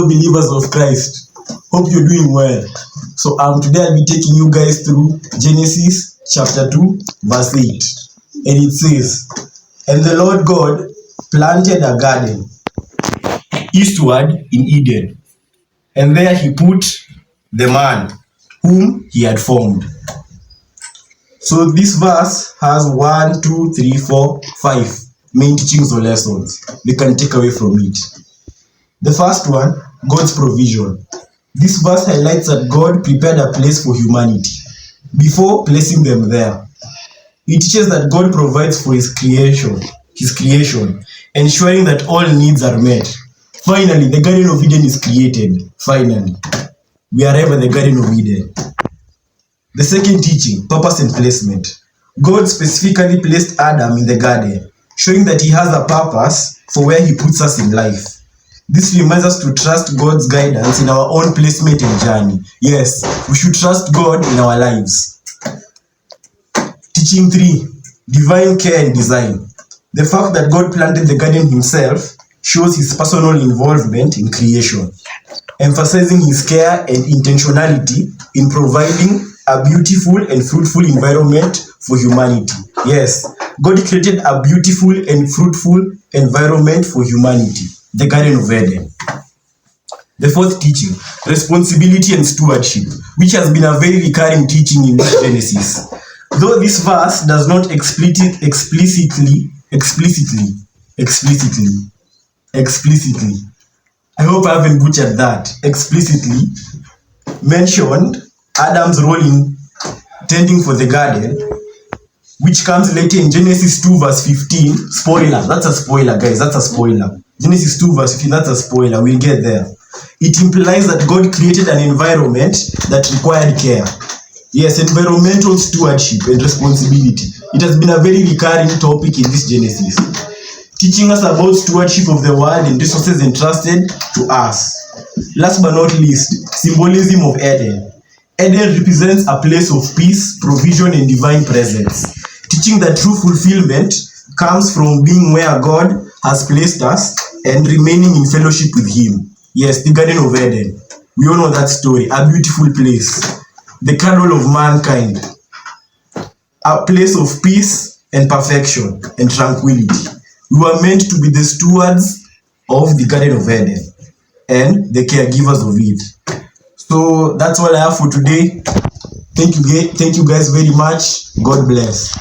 fellow believers of Christ. Hope you're doing well. So today I'll be taking you guys through Genesis chapter 2 verse 8. And it says, "And the Lord God planted a garden eastward in Eden, and there he put the man whom he had formed." So this verse has 1, 2, 3, 4, 5 main teachings or lessons we can take away from it. The first one, God's provision. This verse highlights that God prepared a place for humanity before placing them there. It teaches that God provides for his creation, ensuring that all needs are met. Finally, the Garden of Eden is created. Finally, we arrive at the Garden of Eden. The second teaching, purpose and placement. God specifically placed Adam in the garden, showing that he has a purpose for where he puts us in life. This reminds us to trust God's guidance in our own placement and journey. Yes, we should trust God in our lives. Teaching 3, divine care and design. The fact that God planted the garden himself shows his personal involvement in creation, emphasizing his care and intentionality in providing a beautiful and fruitful environment for humanity. Yes, God created a beautiful and fruitful environment for humanity, the Garden of Eden. The fourth teaching, responsibility and stewardship, which has been a very recurring teaching in Genesis. Though this verse does not explicitly, I hope I haven't butchered that, explicitly mentioned Adam's role in tending for the garden, which comes later in Genesis 2 verse 15. Spoiler, that's a spoiler, guys, that's a spoiler. Genesis 2 verse 15, that's a spoiler, we'll get there. It implies that God created an environment that required care. Yes, environmental stewardship and responsibility. It has been a very recurring topic in this Genesis, teaching us about stewardship of the world and resources entrusted to us. Last but not least, symbolism of Eden. Eden represents a place of peace, provision, and divine presence, teaching that true fulfillment comes from being where God has placed us and remaining in fellowship with him. Yes, the Garden of Eden. We all know that story. A beautiful place. The cradle of mankind. A place of peace and perfection and tranquility. We were meant to be the stewards of the Garden of Eden and the caregivers of it. So that's all I have for today. Thank you guys very much. God bless.